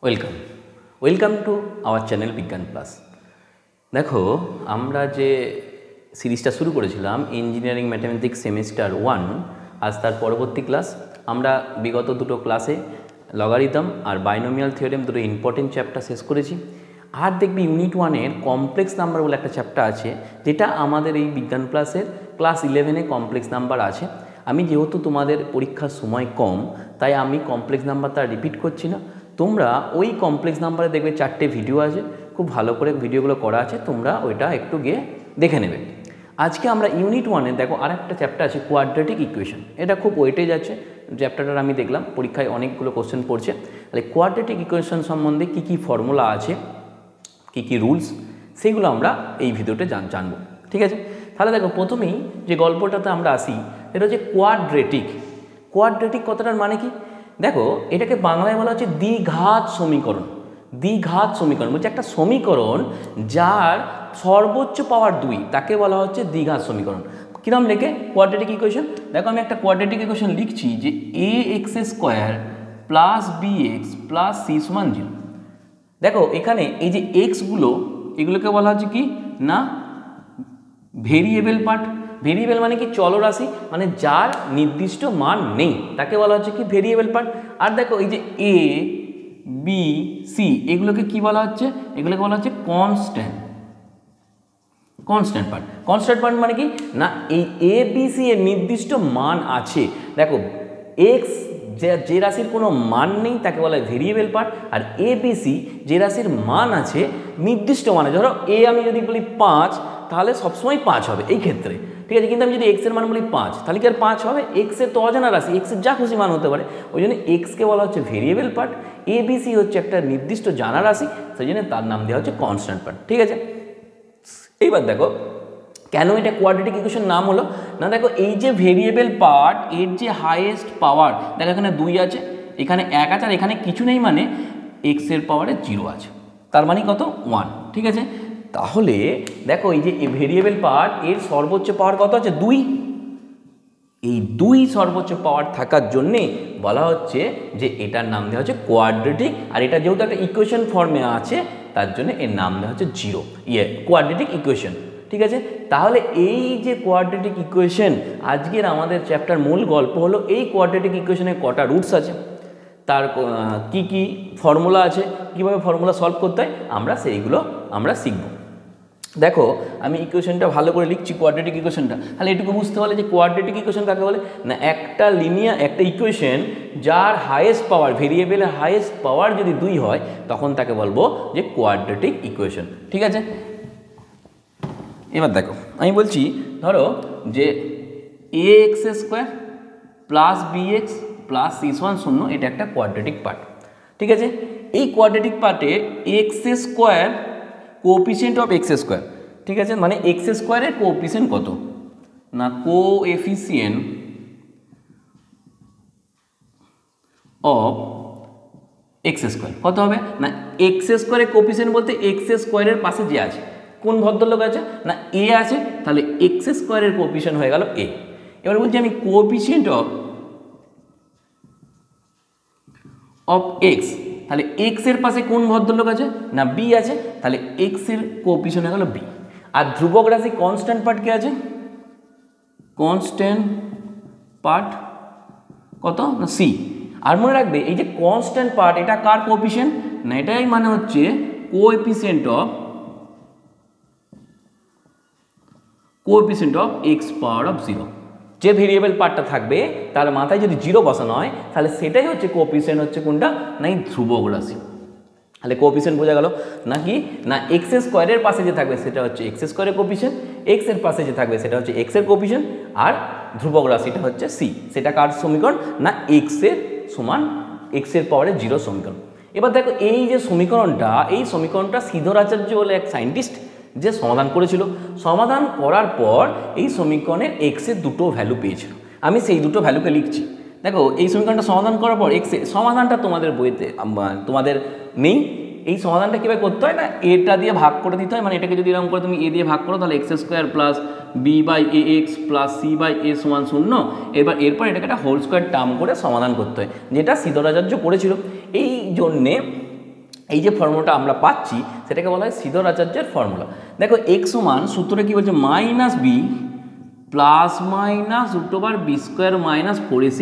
Welcome welcome to our channel বিজ্ঞান plus. দেখো, আমরা যে সিরিজটা শুরু করেছিলাম ইঞ্জিনিয়ারিং ম্যাথামেটিক্স সেমিস্টার 1, আজ তার পরবর্তী ক্লাস। আমরা বিগত দুটো ক্লাসে লগারিদম আর বাইনোমিয়াল থিওরেম দুটো ইম্পর্টেন্ট চ্যাপ্টার শেষ করেছি। আর দেখবি ইউনিট 1-এর কমপ্লেক্স নাম্বার বলে একটা চ্যাপ্টার আছে, যেটা আমাদের এই বিজ্ঞান প্লাসের ক্লাস 11-এ কমপ্লেক্স নাম্বার আছে। আমি যেহেতু তোমাদের পরীক্ষার সময় কম, তাই আমি কমপ্লেক্স নাম্বারটা রিপিট করছি না। তোমরা ওই কমপ্লেক্স নাম্বারে দেখবে 4টে ভিডিও আছে, খুব ভালো করে ভিডিওগুলো করা আছে, তোমরা ওইটা একটু গিয়ে দেখে নেবে। আজকে আমরা ইউনিট 1-এ দেখো আর একটা চ্যাপ্টার আছে কোয়াড্রেটিক ইকুয়েশন। এটা খুব ওয়েটেজ আছে চ্যাপ্টারটার, আমি দেখলাম পরীক্ষায় অনেকগুলো কোশ্চেন পড়ছে। তাহলে কোয়াড্রেটিক ইকুয়েশন সম্বন্ধে কী কী ফর্মুলা আছে, কী কী রুলস, সেগুলো আমরা এই ভিডিওতে জানবো। ঠিক আছে, তাহলে দেখো প্রথমেই যে গল্পটাতে আমরা আসি এটা হচ্ছে কোয়াড্রেটিক। কোয়াড্রেটিক কথাটার মানে কি? দেখো, এটাকে বাংলায় বলা হচ্ছে দ্বিঘাত সমীকরণ। দ্বিঘাত সমীকরণ বলছে একটা সমীকরণ যার সর্বোচ্চ পাওয়ার 2, তাকে বলা হচ্ছে দ্বিঘাত সমীকরণ। কিরম লেখে কোয়াড্রেটিক ইকুয়েশন? দেখো, আমি একটা কোয়াড্রেটিক ইকুয়েশন লিখছি যে ax² plus bx plus c সমান 0। দেখো এখানে এই যে এক্সগুলো, এগুলোকে বলা হচ্ছে কি না ভেরিয়েবল পার্ট। ভেরিয়েবল মানে কি? চলরাশি, মানে যার নির্দিষ্ট মান নেই, তাকে বলা হচ্ছে কি ভেরিয়েবল পার্ট। আর দেখো এই যে এ বি সি, এগুলোকে কি বলা হচ্ছে? এগুলোকে বলা হচ্ছে constant. Constant part. Constant part মানে কি না এই এ বি সি এর নির্দিষ্ট মান আছে। দেখো এক্স যে রাশির কোনো মান নেই তাকে বলা হয় variable part, R A B C যে রাশির মান আছে নির্দিষ্ট মানে, ধরো এ আমি যদি বলি 5, তাহলে সবসময় 5 হবে এই ক্ষেত্রে। ঠিক আছে, কিন্তু আমি যদি এক্সের মান বলি 5, তাহলে কি আর 5 হবে? এক্সের তো অজানা রাশি, এক্সের যা খুশি মান হতে পারে, ওই জন্য এক্সকে বলা হচ্ছে variable part. A B C হচ্ছে একটা নির্দিষ্ট জানা রাশি, সেই জন্য তার নাম দেওয়া হচ্ছে কনস্ট্যান্ট পার্ট। ঠিক আছে, এইবার দেখো কেন এটা কোয়াড্রেটিক ইকুয়েশন নাম হলো না, দেখো এই যে ভেরিয়েবল পার্ট, এর যে হাইয়েস্ট পাওয়ার, দেখো এখানে 2 আছে, এখানে 1 আছে, আর এখানে কিছু নেই, মানে এক্সের পাওয়ারে 0 আছে, তার মানে কত? 1। ঠিক আছে, তাহলে দেখো এই যে ভেরিয়েবল পার্ট এর সর্বোচ্চ পাওয়ার কত আছে? 2। এই 2 সর্বোচ্চ পাওয়ার থাকার জন্যে বলা হচ্ছে যে এটার নাম দেওয়া হচ্ছে কোয়াড্রেটিক। আর এটা যেহেতু একটা ইকুয়েশন ফর্মে আছে, তার জন্য এর নাম দেওয়া হচ্ছে 0, কোয়াড্রেটিক ইকুয়েশন। ঠিক আছে, তাহলে এই যে কোয়াড্রেটিক ইকুয়েশন, আজকের আমাদের চ্যাপ্টার মূল গল্প হলো এই কোয়াড্রেটিক ইকুয়েশনের কটা রুটস আছে, তার কি কি ফর্মুলা আছে, কীভাবে ফর্মুলা সলভ করতে হয়, সেইগুলো আমরা শিখব। দেখো আমি ইকুয়েশনটা ভালো করে লিখছি, কোয়াড্রেটিক ইকুয়েশনটা, তাহলে এটুকু বুঝতে পারলে যে কোয়াড্রেটিক ইকুয়েশন কাকে বলে না, একটা ইকুয়েশন যার হাইয়েস্ট পাওয়ার, ভেরিয়েবলের হাইয়েস্ট পাওয়ার যদি 2 হয়, তখন তাকে বলবো যে কোয়াড্রেটিক ইকুয়েশন। ঠিক আছে, এবার দেখো আমি বলছি, ধরো যে ax² plus bx plus c সমান 0, এটা একটা কোয়াড্রেটিক পার্ট। ঠিক আছে, এই কোয়াড্রেটিক পার্টে x² কোএফিসিয়েন্ট অফ x², ঠিক আছে, মানে x² এর কোএফিসিয়েন্ট কত না, কোএফিসিয়েন্ট অফ x² কত হবে না, x² এর কোএফিসিয়েন্ট বলতে x² এর পাশে যে আছে, কোন ভদ্রলোক আছে না a আছে, তাহলে x² এর কোএফিসিয়েন্ট হয়ে গেল a। এবার বলছি আমি কোএফিসিয়েন্ট অফ x, তাহলে x এর পাশে কোন ভদ্রলোক আছে না b আছে, তাহলে x এর কোএফিসিয়েন্ট হয়ে গেল b। আর ধ্রুবক রাশি কনস্ট্যান্ট পার্ট কে আছে? কনস্ট্যান্ট পার্ট কত না c। আর মনে রাখবে এই যে কনস্ট্যান্ট পার্ট, এটা কার কোএফিসিয়েন্ট না, এটাই মানে হচ্ছে coefficient of x power of 0। যে ভেরিয়েবল পার্টটা থাকবে তার মাথায় যদি 0 বসানো হয়, তাহলে সেটাই হচ্ছে কোএফিসিয়েন্ট, হচ্ছে কোনটা না এই ধ্রুবক রাশি। তাহলে কোএফিসিয়েন্ট বোঝা গেল নাকি না, x² এর পাশে যে থাকবে সেটা হচ্ছে x² এর কোএফিসিয়েন্ট, x এর পাশে যে থাকবে সেটা হচ্ছে x এর কোএফিসিয়েন্ট, আর ধ্রুবক রাশিটা হচ্ছে c। সেটা কার সমীকরণ না x এর সমান x এর পাওয়ারে 0 সমীকরণ। এবার দেখো এই যে সমীকরণটা, এই সমীকরণটা সিদ্ধরাচার্য বলে এক সায়েন্টিস্ট যে সমাধান করেছিল, সমাধান করার পর এই সমীকরণের x এর দুটো ভ্যালু পেয়েছিল। আমি সেই দুটো ভ্যালুকে লিখছি। দেখো এই সমীকরণটা সমাধান করার পর x এর সমাধানটা তোমাদের বইতে তোমাদের নেই। এই সমাধানটা কীভাবে করতে হয় না, এটা দিয়ে ভাগ করে দিতে হয়, মানে এটাকে যদি এরকম করে তুমি a দিয়ে ভাগ করো, তাহলে x² plus b/ax plus c/a সমান 0। এরপর এটাকে একটা হোল স্কোয়ার টার্ম করে সমাধান করতে হয়, যেটা সিদ্ধরাচার্য করেছিল। এই জন্যে এই যে ফর্মুলাটা আমরা পাচ্ছি সেটাকে বলা হয় শ্রীধর আচার্যের ফর্মুলা। দেখো এক্স সমান সূত্রটা কী বলছে, minus B plus minus root over B square minus 4ac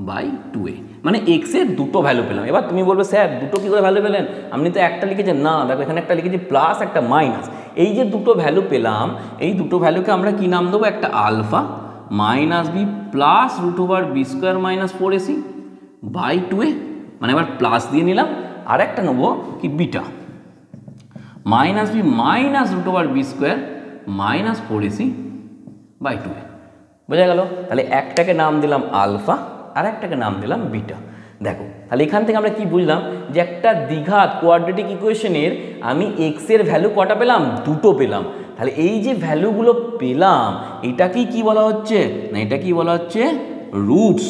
by 2a, মানে এক্সের দুটো ভ্যালু পেলাম। এবার তুমি বলবে স্যার দুটো কী করে ভ্যালু পেলেন, আপনি তো একটা লিখেছেন। না দেখো এখানে একটা লিখেছি প্লাস একটা মাইনাস। এই যে দুটো ভ্যালু পেলাম, এই দুটো ভ্যালুকে আমরা কী নাম দেবো, একটা alpha minus B plus root over B square minus 4ac by 2a, মানে এবার প্লাস দিয়ে নিলাম। আর একটা নেবো কি beta minus B minus root over B square minus 4ac by 2a, বোঝা গেল? তাহলে একটাকে নাম দিলাম আলফা আর একটাকে নাম দিলাম বিটা। দেখো তাহলে এখান থেকে আমরা কি বুঝলাম, যে একটা দ্বিঘাত কোয়াড্রেটিক ইকুয়েশনের আমি এক্সের ভ্যালু কটা পেলাম, দুটো পেলাম। তাহলে এই যে ভ্যালুগুলো পেলাম এটাকেই কি বলা হচ্ছে না, এটা কি বলা হচ্ছে রুটস।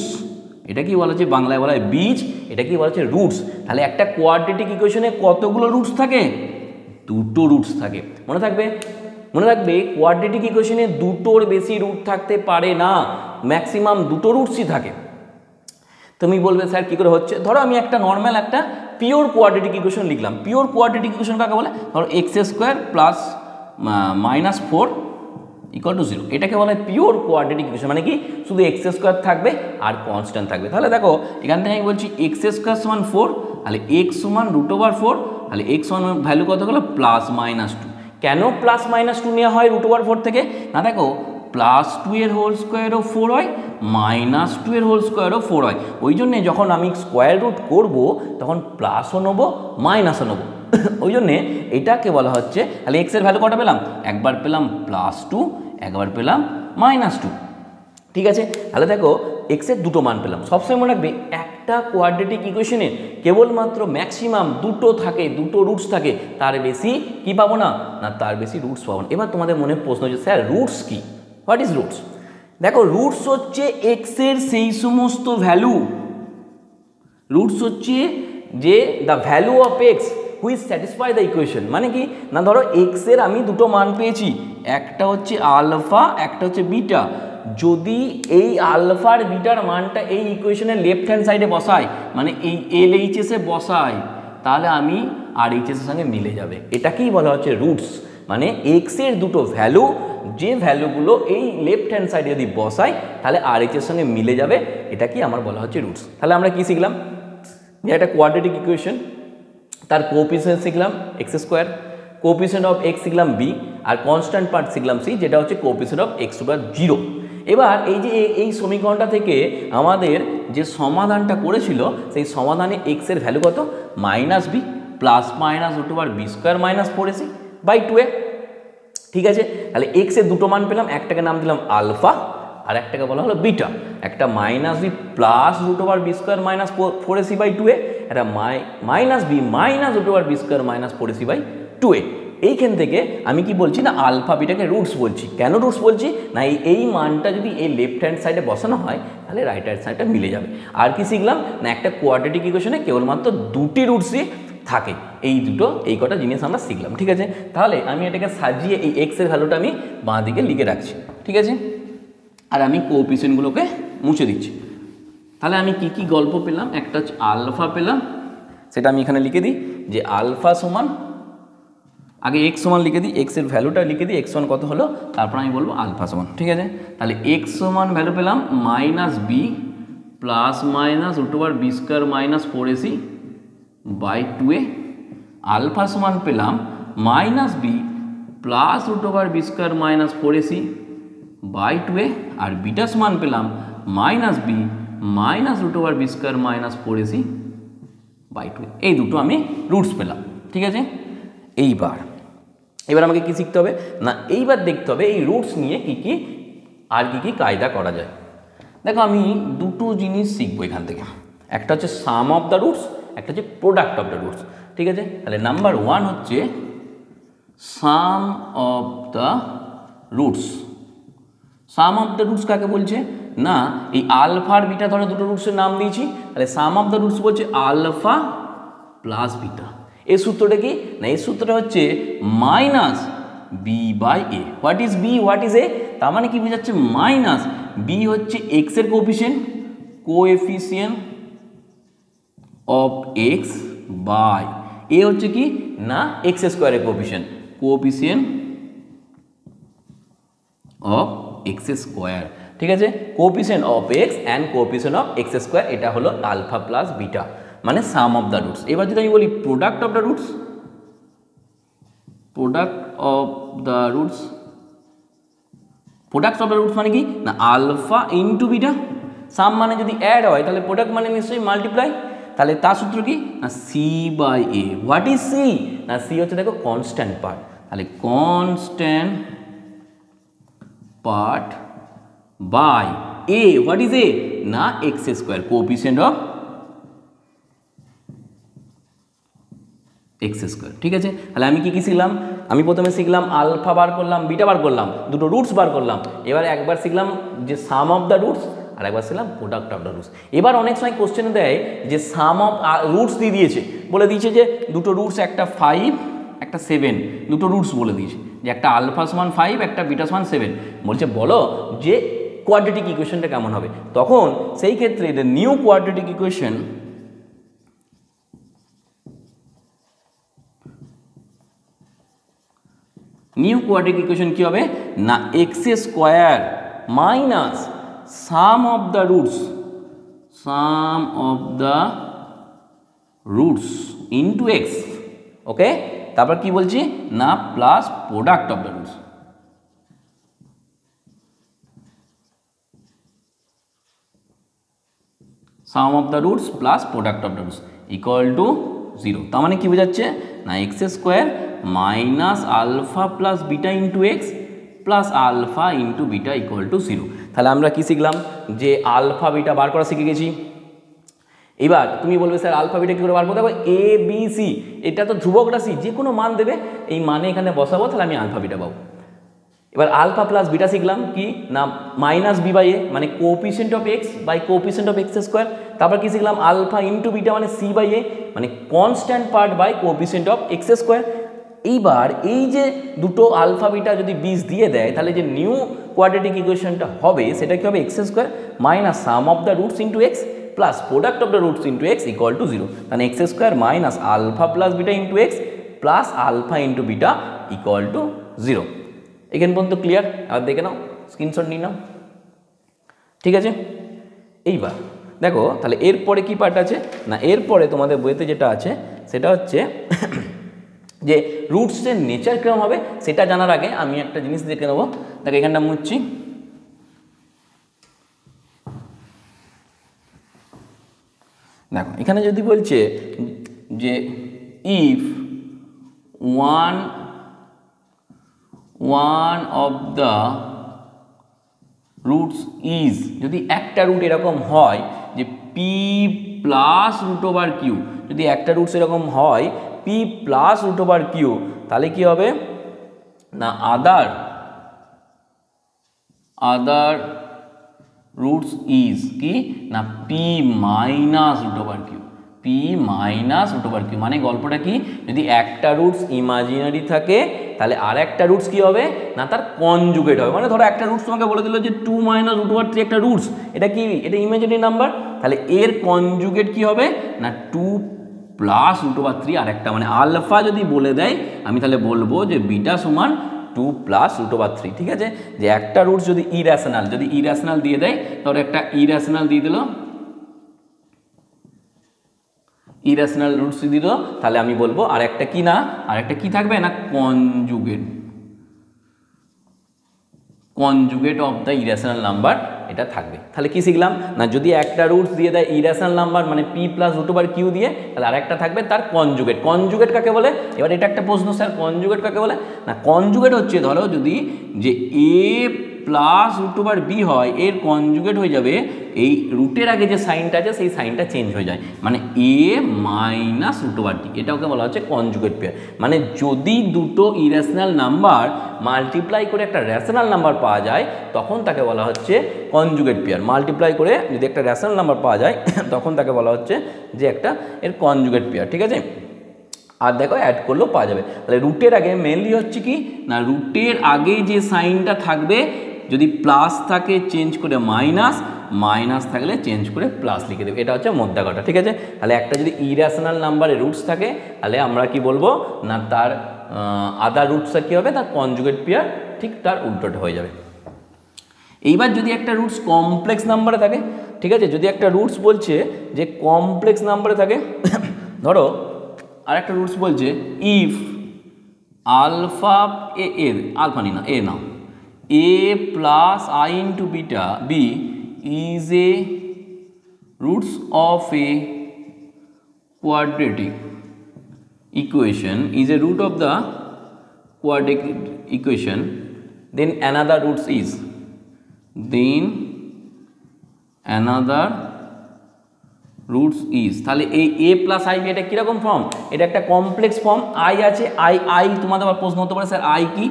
এটা কি বলা হচ্ছে, বাংলায় বলা হয় বীজ, এটা কি বলা হচ্ছে রুটস। তাহলে একটা কোয়াড্রেটিক ইকুয়েশনে কতগুলো রুটস থাকে, দুটো রুটস থাকে। মনে থাকবে, মনে রাখবে কোয়াড্রেটিক ইকুয়েশনে দুটোর বেশি রুট থাকতে পারে না, ম্যাক্সিমাম দুটো রুটসই থাকে। তুমি বলবে স্যার কী করে হচ্ছে, ধরো আমি একটা নর্মাল একটা পিওর কোয়াড্রেটিক ইকুয়েশন লিখলাম। পিওর কোয়াড্রেটিক ইকুয়েশন কাকে বলে, ধরো x square plus minus 4 equal to 0, এটাকে বলা হয় পিওর কোয়াড্রেটিক ইকুয়েশন। মানে কি, শুধু এক্স স্কোয়ার থাকবে আর কনস্ট্যান্ট থাকবে। তাহলে দেখো এখান থেকে আমি বলছি এক্স স্কোয়ার সমান 4, তাহলে এক্স সমান রুট ওভার 4, তাহলে এক্স সমান ভ্যালু কত হলো প্লাস মাইনাস 2। কেন প্লাস মাইনাস 2 নেওয়া হয় রুট ওভার 4 থেকে, না দেখো প্লাস 2 এর হোল স্কোয়ারও 4 হয়, মাইনাস 2 এর হোল স্কোয়ারও 4 হয়। ওই জন্যে যখন আমি স্কোয়ার রুট করবো তখন প্লাসও নেবো মাইনাসও নেবো। ওই জন্যে এটাকে বলা হচ্ছে, তাহলে এক্সের ভ্যালু কটা পেলাম, একবার পেলাম +2, একবার পেলাম -2, ঠিক আছে? তাহলে দেখো এক্সের দুটো মান পেলাম। সবসময় মনে রাখবে একটা কোয়াড্রেটিক ইকুয়েশনে কেবলমাত্র ম্যাক্সিমাম দুটো থাকে, দুটো রুটস থাকে, তার বেশি কি পাবো না, না তার বেশি রুটস পাবো না। এবার তোমাদের মনে প্রশ্ন হচ্ছে স্যার রুটস কি, হোয়াট ইজ রুটস? দেখো রুটস হচ্ছে এক্সের সেই সমস্ত ভ্যালু, রুটস হচ্ছে যে the value of x which satisfy the equation. মানে কি না, ধরো এক্সের আমি দুটো মান পেয়েছি, একটা হচ্ছে আলফা একটা হচ্ছে বিটা। যদি এই আলফার বিটার মানটা এই ইকুয়েশনের লেফট হ্যান্ড সাইডে বসাই, মানে এই LHS এ বসাই, তাহলে আমি RHS এর সঙ্গে মিলে যাবে। এটাকেই বলা হচ্ছে রুটস। মানে এক্সের দুটো ভ্যালু, যে ভ্যালুগুলো এই লেফট হ্যান্ড সাইডে যদি বসাই তাহলে RHS এর সঙ্গে মিলে যাবে, এটাকেই আমার বলা হচ্ছে রুটস। তাহলে আমরা কি শিখলাম, যে একটা কোয়াড্রেটিক ইকুয়েশন, তার কোএফিসিয়েন্ট শিখলাম x square, coefficient of x শিখলাম বি, আর কনস্ট্যান্ট পার্ট শিখলাম সি, যেটা হচ্ছে কোএফিসিয়েন্ট অফ এক্স টু 0। এবার এই যে এই সমীকরণটা থেকে আমাদের যে সমাধানটা করেছিল, সেই সমাধানে এক্সের ভ্যালু কত, -b plus minus root over B square minus 4ac by 2a, ঠিক আছে? তাহলে এক্সের দুটো মান পেলাম, একটাকে নাম দিলাম আলফা আর একটাকে বলা হলো বিটা। একটা -b plus root over B square minus 4ac by 2a, একটা -b minus root over B square minus 4ac by 2a। এইখান থেকে আমি কি বলছি না, আলফা বিটাকে রুটস বলছি। কেন রুটস বলছি না, এই মানটা যদি এই লেফট হ্যান্ড সাইডে বসানো হয় তাহলে রাইট হ্যান্ড সাইডটা মিলে যাবে। আর কি শিখলাম না, একটা কোয়াড্রেটিক ইকুয়েশনে কেবলমাত্র দুটি রুটসই থাকে, এই দুটো, এই কটা জিনিস আমরা শিখলাম, ঠিক আছে? তাহলে আমি এটাকে সাজিয়ে এই এক্সের ভ্যালুটা আমি বাঁ দিকে লিখে রাখছি, ঠিক আছে? আর আমি কোএফিসিয়েন্টগুলোকে মুছে দিচ্ছি। তাহলে আমি কি কি গল্প পেলাম, একটা হচ্ছে আলফা পেলাম, সেটা আমি এখানে লিখে দিই যে আলফা সমান, আগে এক্স সমান লিখে দিই, এক্সের ভ্যালুটা লিখে দিই, এক্স সমান কত হলো, তারপর আমি বলবো আলফা সমান, ঠিক আছে? তাহলে এক্স সমান ভ্যালু পেলাম -b plus minus root over B square minus 4ac by 2a, alpha সমান পেলাম -b plus root over B square minus 4ac by 2a, আর বিটা সমান পেলাম -b minus root over B square minus 4ac by 2a। এই দুটো আমি roots পেলাম, ঠিক আছে? এবার আমাকে কি শিখতে হবে না, এইবার দেখতে হবে এই রুটস নিয়ে কি কি আর কি কায়দা করা যায়। দেখো আমি দুটো জিনিস শিখবো এখান থেকে, একটা হচ্ছে সাম অফ দ্য রুটস, একটা হচ্ছে প্রোডাক্ট অফ দ্য রুটস, ঠিক আছে? তাহলে নাম্বার 1 হচ্ছে sum of the roots. Sum of the roots কাকে বলছে না, এই আলফা আর বিটা ধরো দুটো রুটসের নাম দিয়েছি, তাহলে সাম অফ দ্য রুটস বলছে আলফা প্লাস বিটা। এই সূত্রটা কি না, এই সূত্রটা হচ্ছে -b by a। What is b, what is a? তার মানে কি বোঝাচ্ছে, মাইনাস b হচ্ছে x এর coefficient of x by a হচ্ছে কি না এক্স স্কোয়ারের কোএফিসিয়েন্ট অফ এক্স স্কোয়ার, ঠিক আছে, coefficient of x and coefficient of x square, এটা হলো আলফা প্লাস বিটা মানে সাম অফ দ্য রুটস। এবার যদি আমি বলি product of the roots, product of the roots, product of the roots মানে কি না আলফা ইন্টু বিটা, সাম মানে যদি অ্যাড হয় তাহলে প্রোডাক্ট মানে নিশ্চয়ই মাল্টিপ্লাই, তাহলে তার সূত্র কি না C by A. What is C না সি হচ্ছে দেখো কনস্ট্যান্ট পার্ট, তাহলে constant part by A, what is A না x square coefficient of x square, ঠিক আছে। তাহলে আমি কি শিখলাম, আমি প্রথমে শিখলাম আলফা বার করলাম, বিটা বার করলাম, দুটো রুটস বার করলাম। এবার একবার শিখলাম যে সাম অফ দ্য রুটস, আর একবার শিখলাম প্রোডাক্ট অফ দ্য রুটস। এবার অনেক সময় কোশ্চেনে দেয় যে সাম অফ রুটস দিয়ে দিয়েছে, বলে দিয়েছে যে দুটো রুটস একটা 5 একটা 7, দুটো রুটস বলে দিয়েছে যে একটা আলফা সমান 5 একটা বিটা সমান 7, বলছে বলো যে কোয়াড্রেটিক ইকুয়েশনটা কেমন হবে। তখন সেই ক্ষেত্রে এটা new quadratic equation, new quadratic equation কি হবে না x square minus sum of the roots, sum of the roots into x, okay. তারপর কি বলছি না plus product of the roots, sum of the roots plus product of the roots equal to 0। তার মানে কি বোঝাচ্ছে না x square minus alpha plus beta into x plus alpha into beta equal to 0। তাহলে আমরা কি শিখলাম যে আলফা বিটা বার করা শিখে গেছি। এবার তুমি বলবে স্যার আলফা বিটা কী করে বার করতে হবে, এ বি সি, এটা তো ধ্রুবক রাশি যে কোনো মান দেবে, এই মানে এখানে বসাবো, তাহলে আমি আলফা বিটা পাবো। এবার আলফা প্লাস বিটা শিখলাম কি না মাইনাস বি বাই এ মানে coefficient of x by coefficient of x square. তারপর কি শিখলাম আলফা ইন্টু বিটা মানে সি বাই এ মানে constant part by coefficient of x square. এইবার এই যে দুটো আলফা বিটা যদি 20 দিয়ে দেয় তাহলে যে নিউ কোয়াড্রেটিক ইকুয়েশনটা হবে সেটা কি হবে x square minus sum of the roots into x plus product of the roots into x equal to 0। তাহলে x square minus alpha plus beta into x plus alpha into beta equal to 0। এখান পর্যন্ত clear? আর দেখে নাও, screenshot নিয়ে নাও, ঠিক আছে। এইবার দেখো তাহলে এরপরে কি পার্ট আছে না, এরপরে তোমাদের বইতে যেটা আছে সেটা হচ্ছে যে রুটসের নেচার কেমন হবে সেটা জানার আগে আমি একটা জিনিস দেখে নেবো। দেখো এখানটা মুছছি, দেখো এখানে যদি বলছে যে if one of the roots is, যদি একটা রুট এরকম হয় যে p plus root over q, যদি একটা রুটস এরকম হয় p plus root over q, তাহলে কি হবে না আদার রুটস ইজ কি না p minus root over q, p minus root over q. মানে গল্পটা কি, যদি একটা রুটস ইমাজিনারি থাকে তাহলে আর একটা রুটস কি হবে না তার কনজুগেট হবে। মানে ধরো একটা রুটস তোমাকে বলে দিল যে 2 মাইনাস রুট ওভার 3 একটা রুটস, এটা কি এটা ইমাজিনারি নাম্বার, তাহলে এর কনজুগেট কি হবে না 2 প্লাস রুট ওভার 3 আর একটা, মানে আলফা যদি বলে দেয় আমি তাহলে বলবো যে বিটা সমান 2 প্লাস রুট ওভার 3, ঠিক আছে। যে একটা রুটস যদি ইরেশনাল, যদি ইরেশনাল দিয়ে দেয় তাহলে একটা ইরেশনাল দিয়ে দিল, ইরেশনাল রুটস দিয়ে দিল, তাহলে আমি বলবো আর একটা কি না আর একটা কি থাকবে না conjugate of the irrational number এটা থাকবে। তাহলে কি শিখলাম না যদি একটা রুটস দিয়ে দেয় ইরেশনাল নাম্বার মানে p plus root over q দিয়ে, তাহলে আর একটা থাকবে তার কনজুগেট। কনজুগেট কাকে বলে, এবার এটা একটা প্রশ্ন স্যার কনজুগেট কাকে বলে না, কনজুগেট হচ্ছে ধরো যদি যে এ প্লাস রুট ওভার বি হয় এর কনজুগেট হয়ে যাবে এই রুটের আগে যে সাইনটা আছে সেই সাইনটা চেঞ্জ হয়ে যায়, মানে এ মাইনাস রুট ওভার ডি, এটাকে বলা হচ্ছে কনজুগেট পেয়ার। মানে যদি দুটো ইরেশনাল নাম্বার মাল্টিপ্লাই করে একটা রেশনাল নাম্বার পাওয়া যায় তখন তাকে বলা হচ্ছে কনজুগেট পেয়ার। মাল্টিপ্লাই করে যদি একটা রেশনাল নাম্বার পাওয়া যায় তখন তাকে বলা হচ্ছে যে একটা এর কনজুগেট পেয়ার, ঠিক আছে। আর দেখো অ্যাড করলেও পাওয়া যাবে। তাহলে রুটের আগে মেনলি হচ্ছে কি না রুটের আগে যে সাইনটা থাকবে যদি প্লাস থাকে চেঞ্জ করে মাইনাস, মাইনাস থাকলে চেঞ্জ করে প্লাস লিখে দেবে। এটা হচ্ছে মোদ্দা কথা, ঠিক আছে। তাহলে একটা যদি ইরেশনাল নাম্বারে রুটস থাকে তাহলে আমরা কি বলবো না, তার আদার রুটসটা কী হবে, তার কনজুগেট পেয়ার ঠিক তার উল্টোটা হয়ে যাবে। এইবার যদি একটা রুটস কমপ্লেক্স নাম্বারে থাকে, ঠিক আছে, যদি একটা রুটস বলছে যে কমপ্লেক্স নাম্বারে থাকে, ধরো আর একটা রুটস বলছে ইফ আলফা আলফা নি না এ নাও a plus I into beta b is a roots of a quadratic equation, is a root of the quadratic equation, then another roots is, then another roots is. তাহলে এই এ plus i B এটা কীরকম form, এটা একটা complex form. I আছে, I তোমাদের আবার প্রশ্ন হতে পারে স্যার আই কি,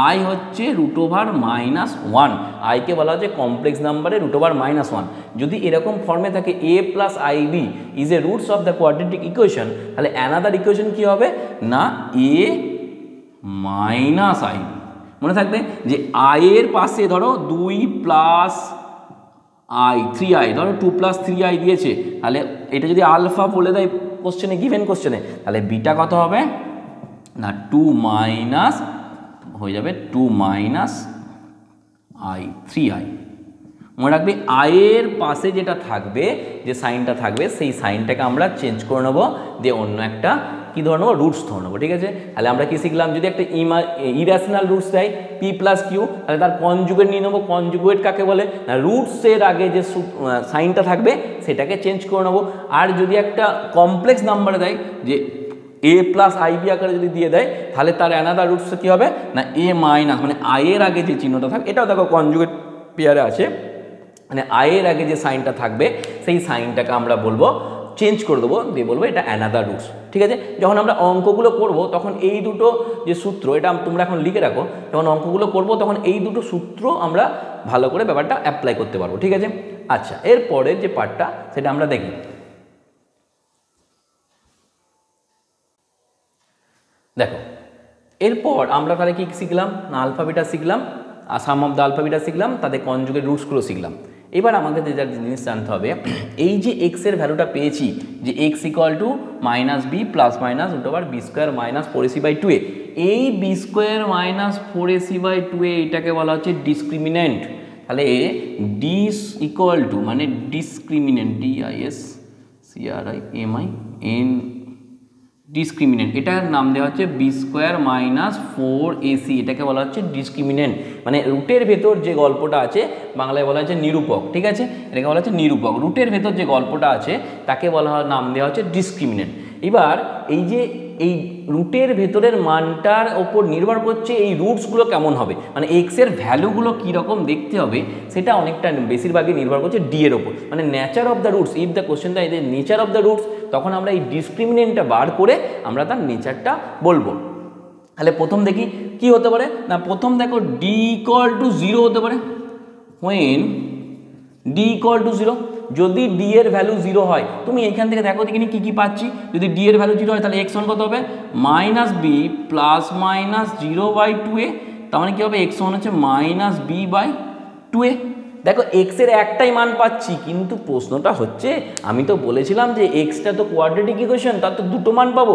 আই হচ্ছে √(-1), আইকে বলা হচ্ছে কমপ্লেক্স নাম্বারে √(-1). যদি এরকম ফর্মে থাকে a plus i b is a roots of the quadratic equation, তাহলে অ্যানাদার ইকুয়েশন কী হবে না এ মাইনাস আই। মনে থাকবে যে আইয়ের পাশে ধরো 2 প্লাস আই 3i, ধরো 2 + 3i দিয়েছে, তাহলে এটা যদি আলফা বলে দেয় কোশ্চেনে, গিভেন কোশ্চেনে, তাহলে বিটা কত হবে না 2 মাইনাস হয়ে যাবে 2 মাইনাস i 3i। মনে রাখবে আয়ের পাশে যেটা থাকবে, যে সাইনটা থাকবে, সেই সাইনটাকে আমরা চেঞ্জ করে নেবো, দিয়ে অন্য একটা কী ধরে নেবো, রুটস ধরে নেবো, ঠিক আছে। তাহলে আমরা কি শিখলাম, যদি একটা ইরেশনাল রুটস দেয় p + q, তাহলে তার কনজুগেট নিয়ে নেবো। কনজুগেট কাকে বলে না, রুটসের আগে যে সাইনটা থাকবে সেটাকে চেঞ্জ করে নেবো। আর যদি একটা কমপ্লেক্স নাম্বারে দেয় যে a প্লাস আইবি আকারে যদি দিয়ে দেয়, তাহলে তার অ্যানাদার রুটসটা কী হবে না এ মাইনাস, মানে আয়ের আগে যে চিহ্নটা থাকবে, এটাও দেখো কনজুগেট পেয়ারে আছে, মানে আয়ের আগে যে সাইনটা থাকবে সেই সাইনটাকে আমরা বলবো চেঞ্জ করে দেবো, দিয়ে বলবো এটা অ্যানাদার রুটস, ঠিক আছে। যখন আমরা অঙ্কগুলো করব তখন এই দুটো যে সূত্র, এটা তোমরা এখন লিখে রাখো, যখন অঙ্কগুলো করব তখন এই দুটো সূত্র আমরা ভালো করে ব্যাপারটা অ্যাপ্লাই করতে পারবো, ঠিক আছে। আচ্ছা, এরপরের যে পার্টটা সেটা আমরা দেখি। দেখো এরপর আমরা তাহলে কি শিখলাম না, আলফা বিটা শিখলাম, আর সাম অফ দ্য আলফা বিটা শিখলাম, তাদের কনজুগেট রুটসগুলো শিখলাম। এবার আমাকে যে জিনিস জানতে হবে, এই যে এক্সের ভ্যালুটা পেয়েছি যে এক্স = -b ± √b² - 4ac/2a, এই b² - 4ac/2a এটাকে বলা হচ্ছে ডিসক্রিমিন্যান্ট। তাহলে ডিস ইকুয়াল টু মানে ডিসক্রিমিন্যান্ট, DISCRIMIN ডিসক্রিমিন্যান্ট, এটার নাম দেওয়া হচ্ছে b² - 4ac, এটাকে বলা হচ্ছে ডিসক্রিমিন্যান্ট। মানে রুটের ভেতর যে গল্পটা আছে, বাংলায় বলা হচ্ছে নিরূপক, ঠিক আছে, এটাকে বলা হচ্ছে নিরূপক। রুটের ভেতর যে গল্পটা আছে তাকে বলা হয়, নাম দেওয়া হচ্ছে ডিসক্রিমিন্যান্ট। এবার এই যে এই রুটের ভেতরের মানটার ওপর নির্ভর করছে এই রুটসগুলো কেমন হবে, মানে এক্সের ভ্যালুগুলো কীরকম দেখতে হবে, সেটা অনেকটা বেশিরভাগই নির্ভর করছে ডি এর ওপর, মানে nature of the roots. If the কোশ্চেনটা এই নেচার অফ দ্য রুটস, তখন আমরা এই ডিসক্রিমিনেন্টটা বার করে আমরা তার নেচারটা বলবো। তাহলে প্রথম দেখি কি হতে পারে না, প্রথম দেখো ডি = 0 হতে পারে। হোয়েন ডি = 0, যদি ডি এর ভ্যালু 0 হয়, তুমি এখান থেকে দেখো দেখিনি কী কী পাচ্ছি। যদি ডি এর ভ্যালু 0 হয় তাহলে x1 কত হবে -b ± 0/2a, তার মানে কী হবে x1 হচ্ছে -b/2a। দেখো এক্সের একটাই মান পাচ্ছি, কিন্তু প্রশ্নটা হচ্ছে আমি তো বলেছিলাম যে এক্সটা তো কোয়াড্রেটিক ইকুয়েশন, তার তো দুটো মান পাবো,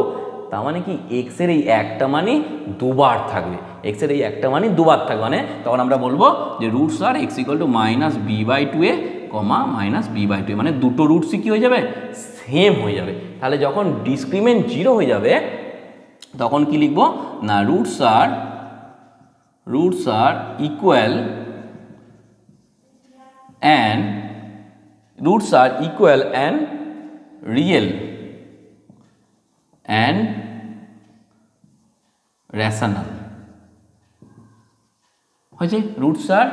তার মানে কি এক্সের এই একটা মানই দুবার থাকবে, এক্সের এই একটা মানই দুবার থাকবে, মানে তখন আমরা বলবো যে রুটস আর x = -b/2a, -b/2a, মানে দুটো রুটসই কী হয়ে যাবে সেম হয়ে যাবে। তাহলে যখন ডিসক্রিমিনেন্ট 0 হয়ে যাবে তখন কি লিখবো না roots are equal and real and rational হয়েছে। রুটস আর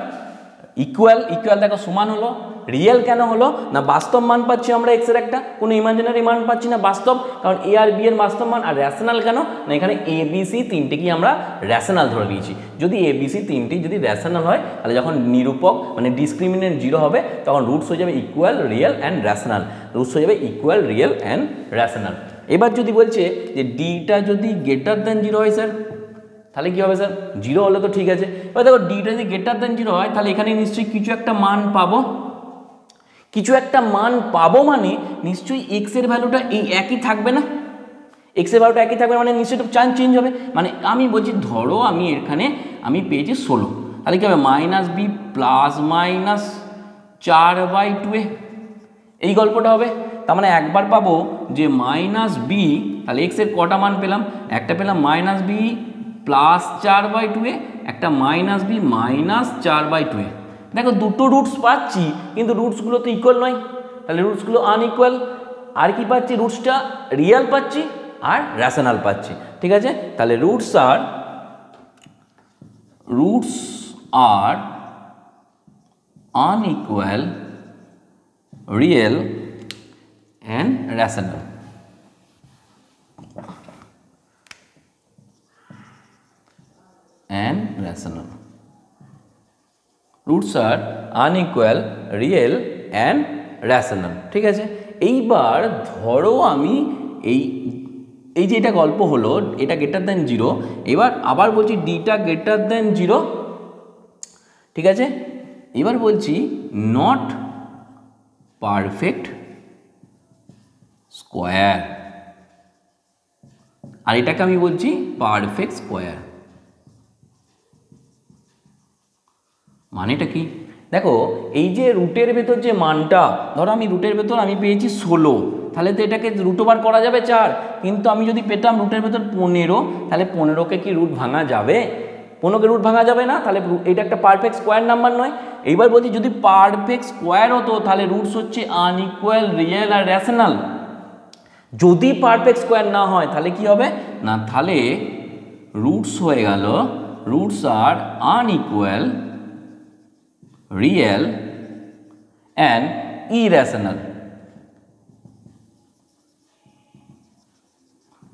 ইকুয়াল দেখো সমান হলো, রিয়েল কেন হলো না বাস্তব মান পাচ্ছি আমরা এক্সের একটা, কোনো ইমাজিনারি মান পাচ্ছি না, বাস্তব, কারণ এ আর বি এর বাস্তব মান। আর র্যাশনাল কেন না, এখানে এ বি সি তিনটেকেই আমরা র্যাশনাল ধরে নিয়েছি। যদি এ বি সি তিনটি যদি র্যাশনাল হয়, তাহলে যখন নিরূপক মানে ডিসক্রিমিনেন্ট 0 হবে তখন রুটস হয়ে যাবে equal, real and rational, roots হয়ে যাবে ইকুয়াল, রিয়েল অ্যান্ড র্যাশনাল। এবার যদি বলছে যে ডিটা যদি > 0 হয় স্যার, তাহলে কী হবে স্যার, 0 হলে তো ঠিক আছে, এবার দেখো ডিটা যদি গ্রেটার দেন 0 হয় তাহলে এখানে নিশ্চয়ই কিছু একটা মান পাবো, কিছু একটা মান পাবো মানে নিশ্চয়ই এক্স এর ভ্যালুটা এই একই থাকবে না, এক্স এর ভ্যালুটা একই থাকবে মানে নিশ্চয়ই চেঞ্জ হবে। মানে আমি বলছি ধরো আমি এখানে আমি পেয়েছি 16, তাহলে কি হবে মাইনাস বি প্লাস মাইনাস 4/2 এই গল্পটা হবে। তার মানে একবার পাবো যে মাইনাস বি, তাহলে এক্স এর কটা মান পেলাম, একটা পেলাম মাইনাস বি প্লাস 4/2, একটা মাইনাস বি মাইনাস 4/2। দেখো দুটো রুটস পাচ্ছি কিন্তু রুটসগুলো তো ইকুয়াল নয়, তাহলে রুটসগুলো আনইকুয়াল। আর কি পাচ্ছি, রুটসটা রিয়েল পাচ্ছি আর রেশনাল পাচ্ছি, ঠিক আছে। তাহলে roots are unequal, real and rational. Roots are unequal, real and rational, ঠিক আছে। এইবার ধরো আমি এই যে এটা গল্প হলো, এটা গ্রেটার দেন 0, এবার আবার বলছি ডিটা গ্রেটার দেন 0, ঠিক আছে। এবার বলছি নট পারফেক্ট স্কোয়ার, আর এটাকে আমি বলছি পারফেক্ট স্কোয়ার। মানেটা কি দেখো, এই যে রুটের ভেতর যে মানটা, ধরো আমি রুটের ভেতর আমি পেয়েছি 16, তাহলে তো এটাকে রুট ওভার করা যাবে 4, কিন্তু আমি যদি পেতাম রুটের ভেতর 15, তাহলে 15কে কি রুট ভাঙা যাবে? 15কে রুট ভাঙা যাবে না, তাহলে এটা একটা পারফেক্ট স্কোয়ার নাম্বার নয়। এইবার বলছি যদি পারফেক্ট স্কোয়ার হতো তাহলে রুটস হচ্ছে আনইকুয়াল, রিয়েল আর রেশনাল। যদি পারফেক্ট স্কোয়ার না হয় তাহলে কি হবে না, তাহলে রুটস হয়ে গেল roots are unequal, real and irrational.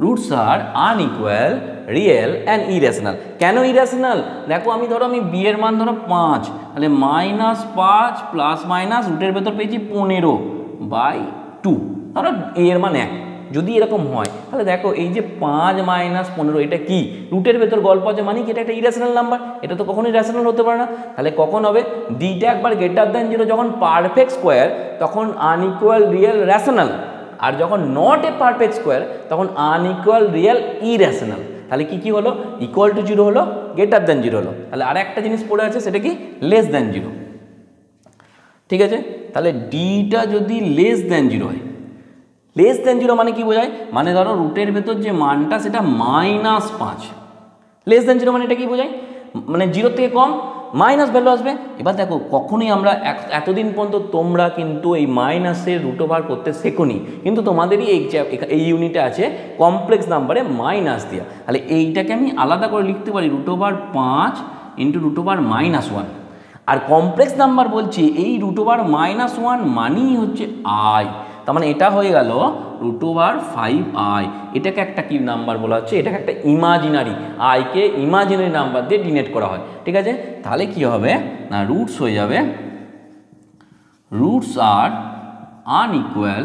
Roots are unequal, real and irrational. কেন ইরেশনাল? দেখো আমি ধরো আমি বি এর মান ধরো 5, তাহলে -5 প্লাস মাইনাস রুটের ভেতর পেয়েছি 15/2, ধরো এ এর মান 1। যদি এরকম হয় তাহলে দেখো এই যে 5 - 15 এটা কি রুটের ভেতর গল্প আছে, মানে কি এটা একটা ইরেশনাল নাম্বার, এটা তো কখনোই রেশনাল হতে পারে না। তাহলে কখন হবে, ডিটা একবার গ্রেটার দেন 0 যখন পারফেক্ট স্কোয়ার তখন আনইকুয়াল, রিয়েল, রেশনাল, আর যখন নট এ পারফেক্ট স্কোয়ার তখন আনইকুয়াল, রিয়েল, ইরেশনাল। তাহলে কি হলো, ইকুয়াল টু 0 হলো, গ্রেটার দেন 0 হলো। তাহলে আর একটা জিনিস পড়ে আছে, সেটা কি লেস দেন 0, ঠিক আছে। তাহলে ডিটা যদি লেস দেন 0 হয়, লেস দেন 0 মানে কি বোঝায়, মানে ধরো রুটের ভেতর যে মানটা সেটা -5, লেস দেন 0 মানে এটা কি বোঝায়, মানে 0 থেকে কম, মাইনাস ভ্যালু আসবে। এবার দেখো কখনোই আমরা এতদিন পর্যন্ত তোমরা কিন্তু এই মাইনাসের রুট ওভার করতে শেখোনি, কিন্তু তোমাদেরই এই ইউনিটে আছে কমপ্লেক্স নাম্বারে মাইনাস দেওয়া। তাহলে এইটাকে আমি আলাদা করে লিখতে পারি √5 × √-1, আর কমপ্লেক্স নাম্বার বলছি এই √-1 মানেই হচ্ছে আই, তার মানে এটা হয়ে গেল √5i। এটাকে একটা কি নাম্বার বলা হচ্ছে, এটাকে একটা ইমাজিনারি, আইকে ইমাজিনারি নাম্বার দিয়ে ডিনোট করা হয়, ঠিক আছে। তাহলে কি হবে না, রুটস হয়ে যাবে roots are unequal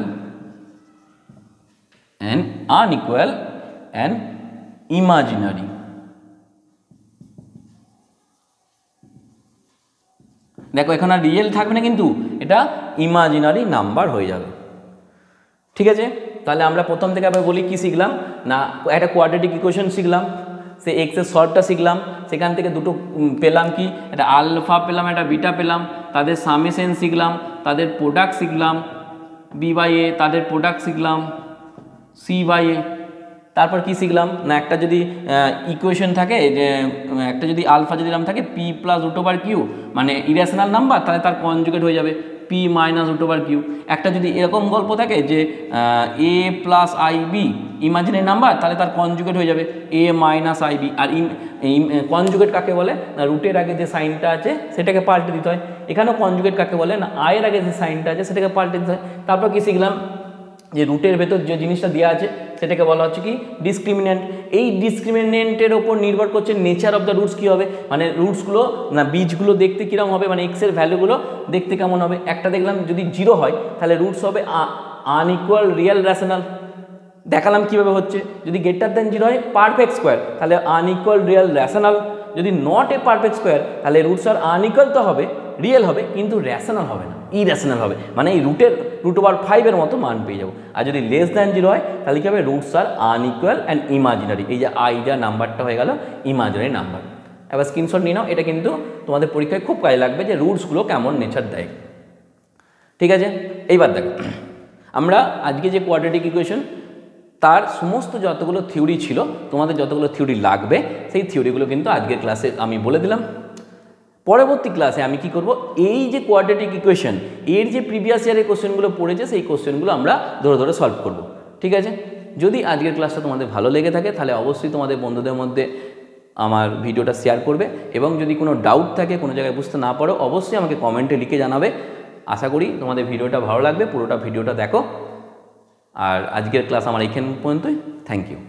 and imaginary. দেখো এখানে আর রিয়েল থাকবে না, কিন্তু এটা ইমাজিনারি নাম্বার হয়ে যাবে, ঠিক আছে। তাহলে আমরা প্রথম থেকে আবার বলি কি শিখলাম না, একটা কোয়াড্রেটিক ইকুয়েশন শিখলাম, সে এক্সের সলভটা শিখলাম, সেখান থেকে দুটো পেলাম কি, একটা আলফা পেলাম, একটা বিটা পেলাম, তাদের সামেশন শিখলাম, তাদের প্রোডাক্ট শিখলাম, বি/এ তাদের প্রোডাক্ট শিখলাম, সি/এ। তারপর কি শিখলাম না, একটা যদি ইকুয়েশন থাকে, যে একটা যদি আলফা যদি নাম থাকে পি প্লাস √/q মানে ইরেশনাল নাম্বার, তাহলে তার কনজুগেট হয়ে যাবে p - √/q। একটা যদি এরকম গল্প থাকে যে a + ib ইমাজিনারি নাম্বার, তাহলে তার কনজুগেট হয়ে যাবে a - ib। আর কনজুগেট কাকে বলে না, রুটের আগে যে সাইনটা আছে সেটাকে পাল্টে দিতে হয়। এখানেও কনজুগেট কাকে বলে না, আয়ের আগে যে সাইনটা আছে সেটাকে পাল্টে দিতে হয়। তারপর কি শিখলাম, যে রুটের ভেতর যে জিনিসটা দেওয়া আছে সেটাকে বলা হচ্ছে কি ডিসক্রিমিনেন্ট। এই ডিসক্রিমিনেন্টের ওপর নির্ভর করছে নেচার অফ দ্য রুটস কী হবে, মানে রুটসগুলো না বীজগুলো দেখতে কীরকম হবে, মানে এক্সের ভ্যালুগুলো দেখতে কেমন হবে। একটা দেখলাম যদি 0 হয় তাহলে রুটস হবে আনইকুয়াল, রিয়েল, রেশনাল। দেখালাম কীভাবে হচ্ছে, যদি গ্রেটার দেন 0 হয় পারফেক্ট স্কোয়ার, তাহলে আনইকুয়াল, রিয়েল, রেশনাল। যদি নট এ পারফেক্ট স্কোয়ার তাহলে রুটস আর আনইকুয়াল তো হবে, রিয়েল হবে, কিন্তু র্যাশনাল হবে না, ইরেশনাল হবে, মানে এই √5 মতো মান পেয়ে যাবো। আর যদি লেস দ্যান 0 হয় তাহলে কী হবে, roots are unequal and imaginary, এই যে আইডিয়া নাম্বারটা হয়ে গেল ইমাজিনারি নাম্বার। এবার স্ক্রিনশট নিয়ে নাও, এটা কিন্তু তোমাদের পরীক্ষায় খুব কাজে লাগবে যে রুটসগুলো কেমন নেচার দেয়। ঠিক আছে, এইবার দেখো আমরা আজকে যে কোয়াড্রেটিক ইকুয়েশন তার সমস্ত যতগুলো থিওরি ছিল, তোমাদের যতগুলো থিওরি লাগবে সেই থিওরিগুলো কিন্তু আজকের ক্লাসে আমি বলে দিলাম। পরবর্তী ক্লাসে আমি কি করব, এই যে কোয়াড্রেটিক ইকুয়েশন এর যে প্রিভিয়াস ইয়ারের কোশ্চেনগুলো পড়েছে সেই কোশ্চেনগুলো আমরা ধরে ধরে সলভ করব। ঠিক আছে, যদি আজকের ক্লাসটা তোমাদের ভালো লেগে থাকে তাহলে অবশ্যই তোমাদের বন্ধুদের মধ্যে আমার ভিডিওটা শেয়ার করবে, এবং যদি কোনো ডাউট থাকে, কোনো জায়গায় বুঝতে না পারো, অবশ্যই আমাকে কমেন্টে লিখে জানাবে। আশা করি তোমাদের ভিডিওটা ভালো লাগবে, পুরোটা ভিডিওটা দেখো। আর আজকের ক্লাস আমার এইখান পর্যন্তই। Thank you.